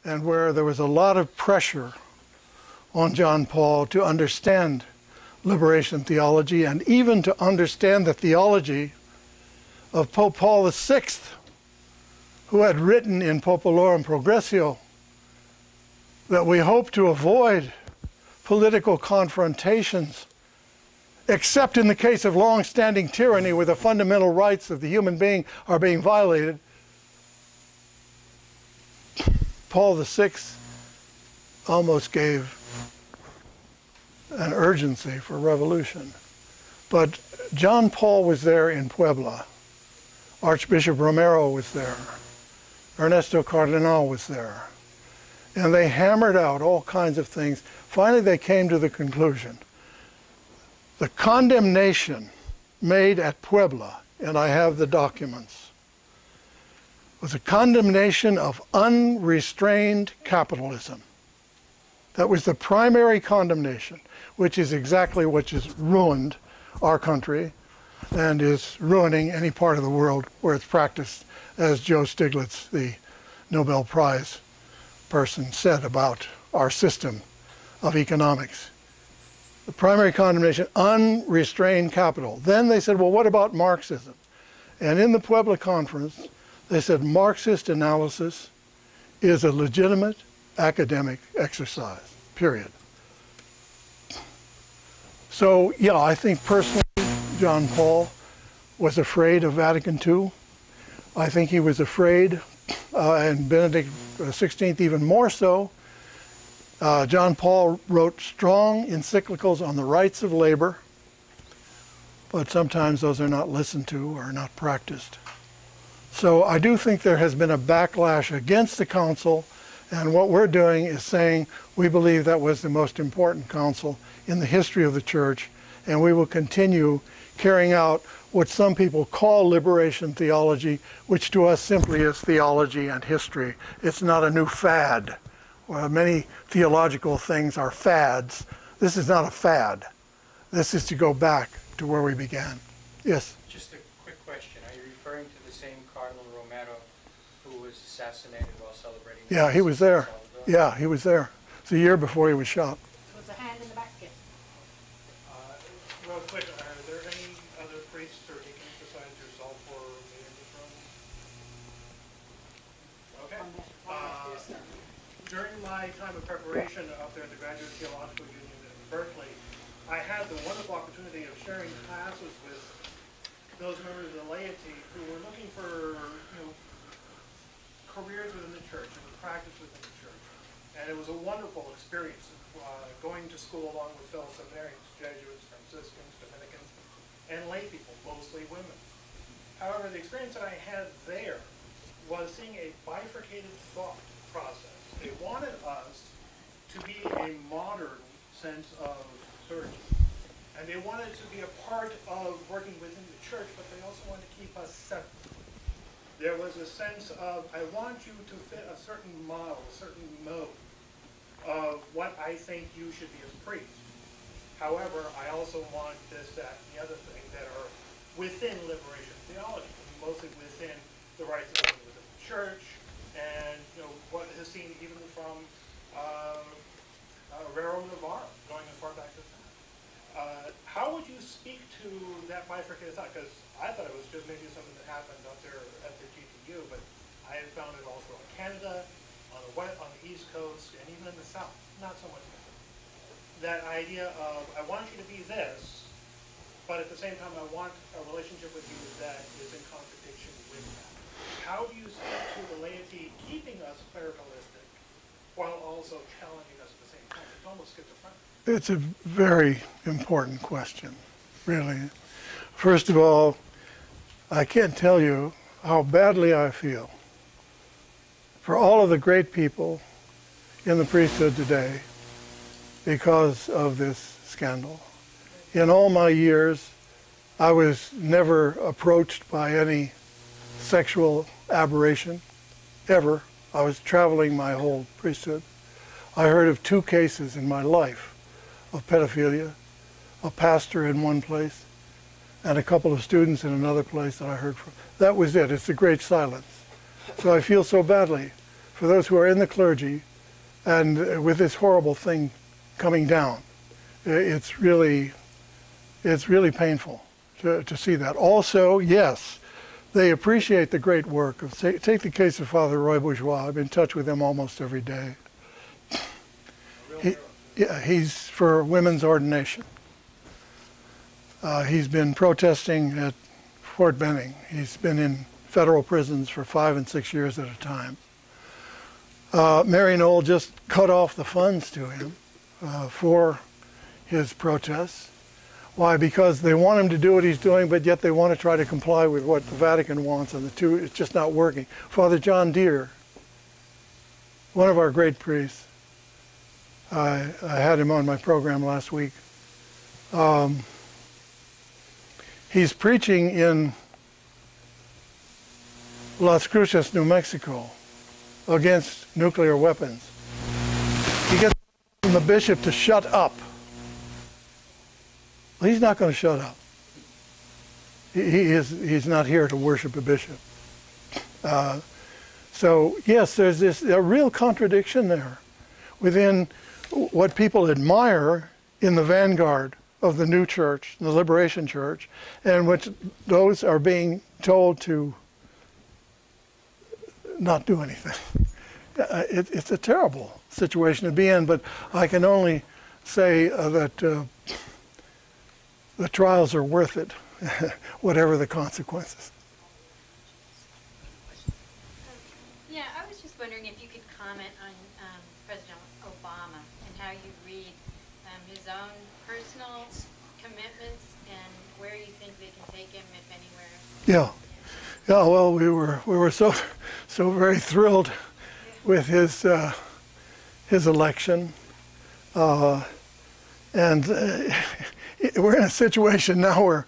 and where there was a lot of pressure on John Paul to understand liberation theology and even to understand the theology of Pope Paul VI, who had written in Populorum Progressio that we hope to avoid political confrontations except in the case of long-standing tyranny where the fundamental rights of the human being are being violated. Paul VI almost gave an urgency for revolution. But John Paul was there in Puebla. Archbishop Romero was there. Ernesto Cardenal was there. And they hammered out all kinds of things. Finally, they came to the conclusion. The condemnation made at Puebla, and I have the documents, was a condemnation of unrestrained capitalism. That was the primary condemnation, which is exactly what has ruined our country and is ruining any part of the world where it's practiced, as Joe Stiglitz, the Nobel Prize person, said about our system of economics. The primary condemnation, unrestrained capital. Then they said, well, what about Marxism? And in the Puebla conference, they said Marxist analysis is a legitimate academic exercise, period. So, yeah, I think personally John Paul was afraid of Vatican II. I think he was afraid, and Benedict XVI even more so. John Paul wrote strong encyclicals on the rights of labor, but sometimes those are not listened to or not practiced. So I do think there has been a backlash against the council, and what we're doing is saying we believe that was the most important council in the history of the church, and we will continue carrying out what some people call liberation theology, which to us simply is theology and history. It's not a new fad. Well, many theological things are fads. This is not a fad. This is to go back to where we began. Yes? Just a quick question. Are you referring to the same Cardinal Romero who was assassinated while celebrating? Yeah, he was there. Yeah, he was there. It's a year before he was shot. Was a hand in the back again? Real quick, are there any other priests or deacons besides yourself or me in this room? Okay. During my time of preparation up there at the Graduate Theological Union in Berkeley, I had the wonderful opportunity of sharing classes with those members of the laity who were looking for, careers within the church and practice within the church. And it was a wonderful experience going to school along with fellow seminarians, Jesuits, Franciscans, Dominicans, and lay people, mostly women. However, the experience that I had there was seeing a bifurcated thought process. They wanted us to be a modern sense of clergy. And they wanted to be a part of working within the church, but they also wanted to keep us separate. There was a sense of, I want you to fit a certain model, a certain mode of what I think you should be as priest. However, I also want this, that, and the other thing that are within liberation theology, mostly within the rights of living within the church, and what is seen even from Rero Navarro, going as far back as that. How would you speak to that bifurcated thought? Because I thought it was just maybe something that happened out there at the GTU, but I have found it also in Canada, on the East Coast, and even in the South. Not so much. That idea of, I want you to be this, but at the same time, I want a relationship with you that is in contradiction with that. How do you speak to the laity keeping us clericalistic while also challenging us at the same time? It's almost schizophrenic. It's a very important question, really. First of all, I can't tell you how badly I feel for all of the great people in the priesthood today because of this scandal. In all my years, I was never approached by any sexual aberration, ever. I was traveling my whole priesthood. I heard of 2 cases in my life of pedophilia, a pastor in one place, and a couple of students in another place that I heard from. That was it. It's the great silence. So I feel so badly for those who are in the clergy, and with this horrible thing coming down. It's really painful to see that. Also, yes, they appreciate the great work of, take the case of Father Roy Bourgeois. I'm in touch with him almost every day. He's for women's ordination. He's been protesting at Fort Benning. He's been in federal prisons for 5 and 6 years at a time. Mary Knoll just cut off the funds to him for his protests. Why? Because they want him to do what he's doing, but yet they want to try to comply with what the Vatican wants, and the two, it's just not working. Father John Deere, one of our great priests, I had him on my program last week. He's preaching in Las Cruces, New Mexico, against nuclear weapons. He gets the bishop to shut up. Well, he's not going to shut up. He's not here to worship a bishop. So yes, there's a real contradiction there within what people admire in the vanguard of the new church, the Liberation Church, and which those are being told to not do anything. It's a terrible situation to be in, but I can only say that the trials are worth it, whatever the consequences. Yeah, I was just wondering if you could comment on President Obama and how you read his own personal commitments and where you think they can take him, if anywhere. Yeah. Yeah, well, we were so very thrilled with his election, and we're in a situation now where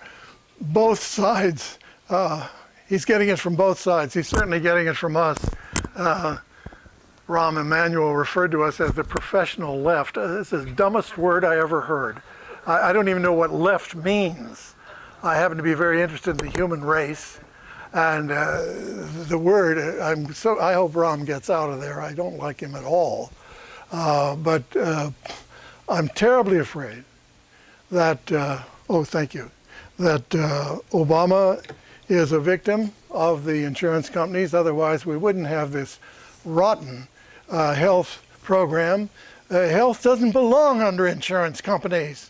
both sides, he's getting it from both sides. He's certainly getting it from us. Rahm Emanuel referred to us as the professional left. This is the dumbest word I ever heard. I don't even know what left means. I happen to be very interested in the human race. And the word, I hope Rahm gets out of there. I don't like him at all. But I'm terribly afraid that, thank you, that Obama is a victim of the insurance companies. Otherwise, we wouldn't have this rotten health program. Health doesn't belong under insurance companies.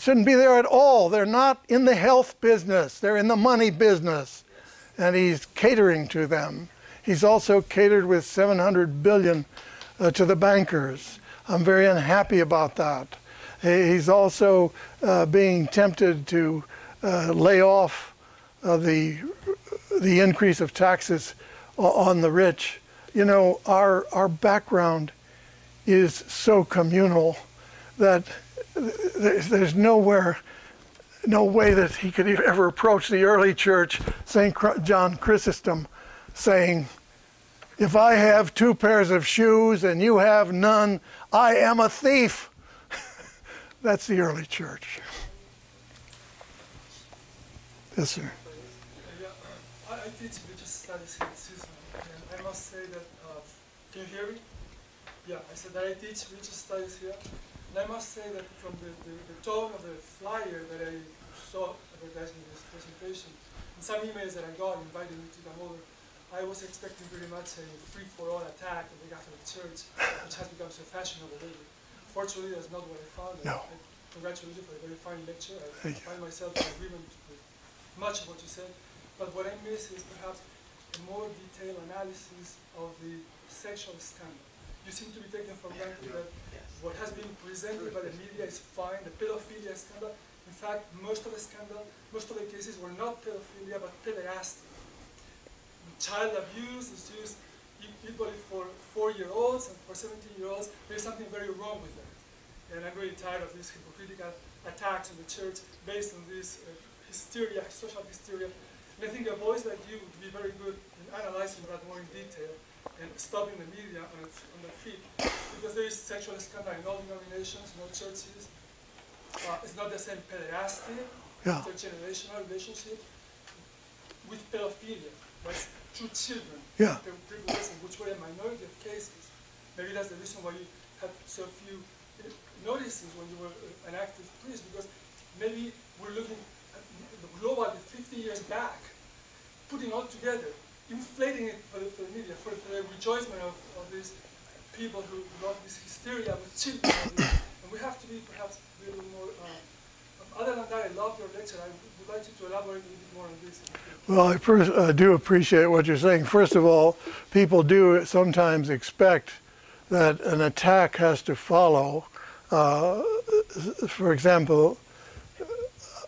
Shouldn't be there at all. They're not in the health business. They're in the money business. And he's catering to them. He's also catered with $700 billion to the bankers. I'm very unhappy about that. He's also being tempted to lay off the increase of taxes on the rich. You know, our background is so communal that there's no way that he could ever approach the early church, St. John Chrysostom, saying, if I have 2 pairs of shoes and you have none, I am a thief. That's the early church. Yes, sir. Yeah, I teach religious studies here at CSUN, and I must say that, can you hear me? Yeah, I said that I teach religious studies here. And I must say that from the tone of the flyer that I saw advertising this presentation, and some emails that I got inviting me to come over, I was expecting pretty much a free-for-all attack on the Catholic Church, which has become so fashionable lately. Fortunately, that's not what I found. No. I congratulate you for a very fine lecture. I find myself in agreement with much of what you said. But what I miss is perhaps a more detailed analysis of the sexual scandal. You seem to be taking for granted that what has been presented by the media is fine, the pedophilia scandal. In fact, most of the cases were not pedophilia, but pederasty. Child abuse is used equally for 4-year-olds and for 17-year-olds. There's something very wrong with that. And I'm really tired of these hypocritical attacks on the church based on this hysteria, social hysteria. And I think a voice like you would be very good in analyzing that more in detail and stopping the media on their feet. Because there is sexual scandal in all denominations, in all churches. It's not the same pederasty, intergenerational relationship with pedophilia. that's true children. Yeah. People listen, which were a minority of cases. Maybe that's the reason why you had so few notices when you were an active priest, because maybe we're looking at the global 50 years back, putting all together, inflating it for the media, for the rejoicement of these people who love this hysteria with children. And we have to be perhaps a little more, other than that, I love your lecture. I would like you to elaborate a little bit more on this. Well, I do appreciate what you're saying. First of all, people do sometimes expect that an attack has to follow. For example,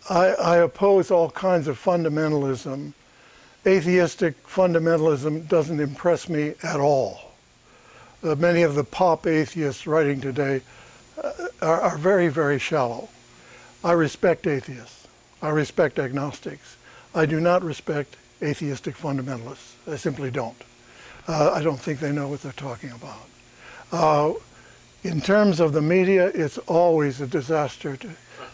I oppose all kinds of fundamentalism. Atheistic fundamentalism doesn't impress me at all. Many of the pop atheists writing today are very, very shallow. I respect atheists. I respect agnostics. I do not respect atheistic fundamentalists. I simply don't. I don't think they know what they're talking about. In terms of the media, it's always a disaster.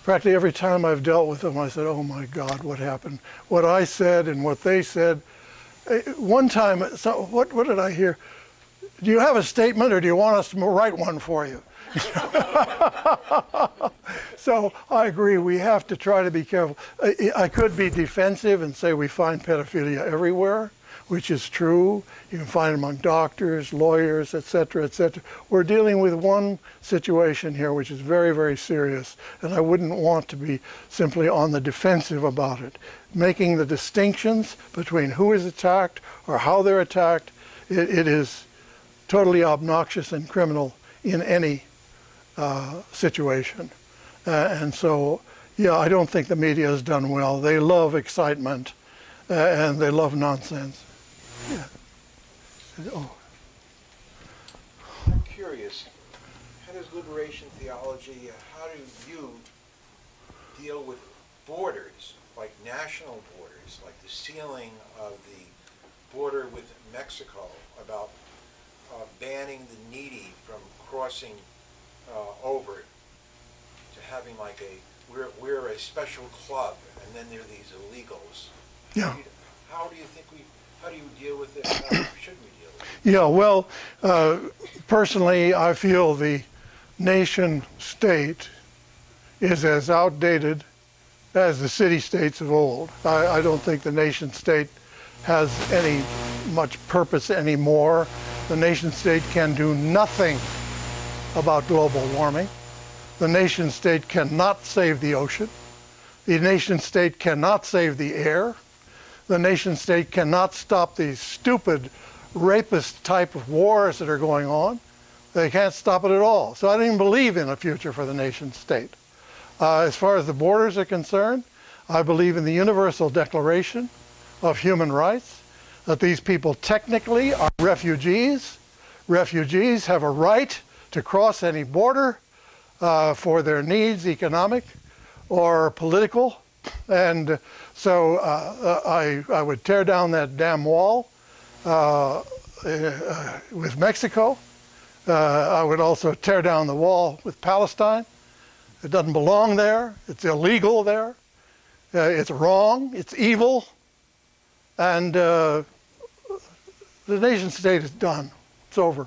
Practically every time I've dealt with them, I said, oh my God, what happened? What I said and what they said. One time, what did I hear? Do you have a statement or do you want us to write one for you? So I agree, we have to try to be careful. I could be defensive and say we find pedophilia everywhere, which is true. You can find it among doctors, lawyers, etc., etc. We're dealing with one situation here which is very, very serious, and I wouldn't want to be simply on the defensive about it. Making the distinctions between who is attacked or how they're attacked, it is totally obnoxious and criminal in any situation. And so, yeah, I don't think the media has done well. They love excitement and they love nonsense. Yeah. Oh. I'm curious, how does liberation theology, how do you deal with borders, like national borders, like the sealing of the border with Mexico, about banning the needy from crossing over to having like we're a special club, and then there are these illegals. Yeah. How do you deal with it? How should we deal with it? Yeah, well, personally, I feel the nation state is as outdated as the city-states of old. I don't think the nation state has any much purpose anymore. The nation state can do nothing about global warming. The nation state cannot save the ocean. The nation state cannot save the air. The nation state cannot stop these stupid rapist type of wars that are going on. They can't stop it at all. So I don't even believe in a future for the nation state. As far as the borders are concerned, I believe in the Universal Declaration of Human Rights, that these people technically are refugees. Refugees have a right to cross any border for their needs, economic or political. And so I would tear down that damn wall with Mexico. I would also tear down the wall with Palestine. It doesn't belong there. It's illegal there. It's wrong. It's evil. And the nation state is done. It's over.